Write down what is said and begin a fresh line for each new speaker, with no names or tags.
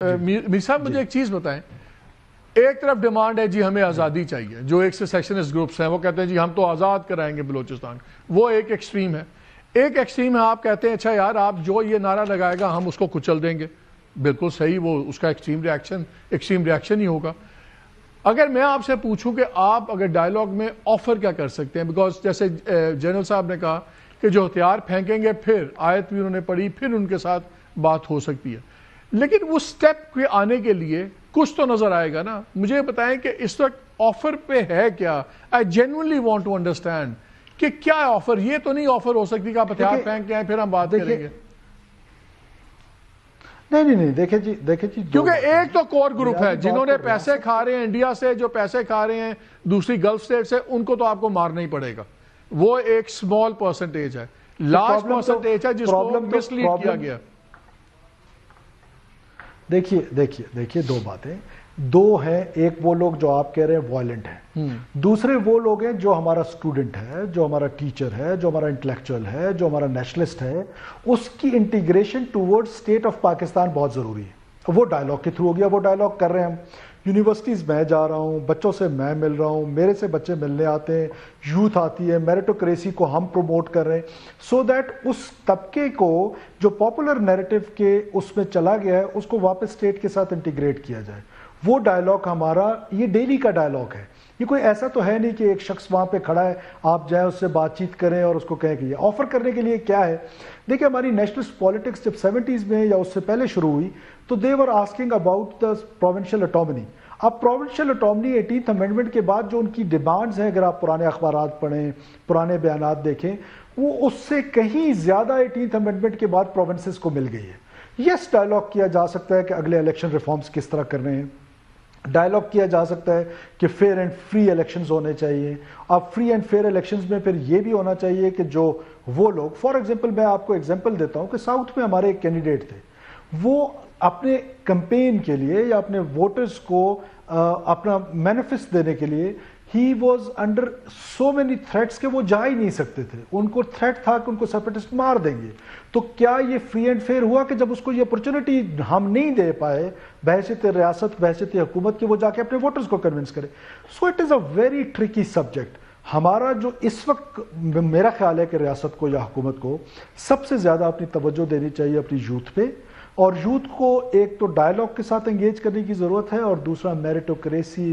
میر صاحب مجھے ایک چیز بتائیں، ایک طرف ڈیمانڈ ہے جی ہمیں آزادی چاہیے، جو ایک سے سیکشنسٹ گروپس ہیں وہ کہتے ہیں جی ہم تو آزاد کرائیں گے بلوچستان، وہ ایک ایکسٹریم ہے۔ ایک ایکسٹریم ہے آپ کہتے ہیں اچھا یار آپ جو یہ نعرہ لگائے گا ہم اس کو کچل دیں گے، بالکل صحیح، وہ اس کا ایکسٹریم ریاکشن ہی ہوگا۔ اگر میں آپ سے پوچھوں کہ آپ اگر ڈائیلاگ میں آفر کیا کر سکتے ہیں، بیکاز جیسے جنرل صاحب نے کہا کہ جو ہتھیار پھینکیں گے پھر آیت بھی انہوں نے پڑھی، پھر ان کے ساتھ بات ہو سکتی ہے، لیکن وہ سٹیپ کے آنے کے لیے کچھ تو نظر آئے گا نا۔ مجھے بتائیں کہ اس وقت آفر پہ ہے کیا؟ آئی جینوئنلی وانٹ ٹو انڈرسٹینڈ کہ کیا آفر، یہ تو نہیں آفر ہو سکتی کہ آپ ہتھیار پھینک کے آئیں پھر ہم بات کریں گے۔
نہیں دیکھیں جی
کیونکہ ایک تو کور گروپ ہے جنہوں نے پیسے کھا رہے ہیں انڈیا سے، جو پیسے کھا رہے ہیں دوسری گلف سٹیٹ سے، ان کو تو آپ کو مارنا ہی پڑے گا، وہ ایک سمال پرسنٹیج ہے، لارج پرسنٹیج ہے جس کو مس لیڈ کیا گیا۔
دیکھیے دو باتیں، دو ہیں، ایک وہ لوگ جو آپ کہہ رہے ہیں وائلنٹ ہیں، دوسرے وہ لوگ ہیں جو ہمارا سٹوڈنٹ ہے، جو ہمارا ٹیچر ہے، جو ہمارا انٹلیکچوئل ہے، جو ہمارا نیشنلسٹ ہے، اس کی integration toward state of Pakistan بہت ضروری ہے۔ وہ ڈائیلاگ کے تھرو ہو گیا، وہ ڈائیلاگ کر رہے ہیں ہم، یونیورسٹیز میں جا رہا ہوں، بچوں سے میں مل رہا ہوں، میرے سے بچے ملنے آتے ہیں، یوتھ آتی ہے، میریٹوکریسی کو ہم پروموٹ کر رہے ہیں سو دیٹ اس طبقے کو جو پاپولر نیریٹو کے اس میں چلا گیا ہے اس کو واپس اسٹیٹ کے ساتھ انٹیگریٹ کیا جائے۔ وہ ڈائیلاگ ہمارا یہ ڈیلی کا ڈائیلاگ ہے، یہ کوئی ایسا تو ہے نہیں کہ ایک شخص وہاں پہ کھڑا ہے آپ جائیں اس سے بات چیت کریں اور اس کو کہیں کہ یہ آفر کرنے کے لیے کیا ہے۔ دیکھیں ہماری نیشنلسٹ پالیٹکس جب 70s میں یا اس سے پہلے شروع ہوئی تو دے ور آسکنگ اباؤٹ دا پروونشل اٹامنی۔ اب پروونشل اٹامنی 18th امینڈمنٹ کے بعد جو ان کی ڈیمانڈز ہیں، اگر آپ پرانے اخبارات پڑھیں، پرانے بیانات دیکھیں، وہ اس سے کہیں زیادہ 18th امینڈمنٹ کے بعد پروونسز کو مل گئی ہے۔ یس ڈائیلاگ کیا جا سکتا ہے کہ اگلے الیکشن ریفارمز کس طرح کرنے ہیں، ڈائیلاگ کیا جا سکتا ہے کہ فیئر اینڈ فری الیکشنز ہونے چاہیے۔ اب فری اینڈ فیئر الیکشنز میں پھر یہ بھی ہونا چاہیے کہ جو وہ لوگ، فار ایگزامپل میں آپ کو ایگزامپل دیتا ہوں کہ ساؤتھ میں ہمارے ایک کینڈیڈیٹ تھے، وہ اپنے کمپین کے لیے یا اپنے ووٹرز کو اپنا مینیفیسٹ دینے کے لیے he was under so many threats کہ وہ جا ہی نہیں سکتے تھے، ان کو تھریٹ تھا کہ ان کو سیپریٹسٹ مار دیں گے۔ تو کیا یہ فری اینڈ فیئر ہوا کہ جب اس کو یہ اپرچونٹی ہم نہیں دے پائے بحیثیت ریاست، بحیثیت حکومت کہ وہ جا کے اپنے ووٹرز کو کنونس کرے؟ So it is a very tricky subject. ہمارا جو اس وقت میرا خیال ہے کہ ریاست کو یا حکومت کو سب سے زیادہ اپنی توجہ دینی چاہیے اپنی یوتھ پہ، اور یوتھ کو ایک تو ڈائیلاگ کے ساتھ انگیج کرنے کی ضرورت ہے اور دوسرا میریٹوکریسی۔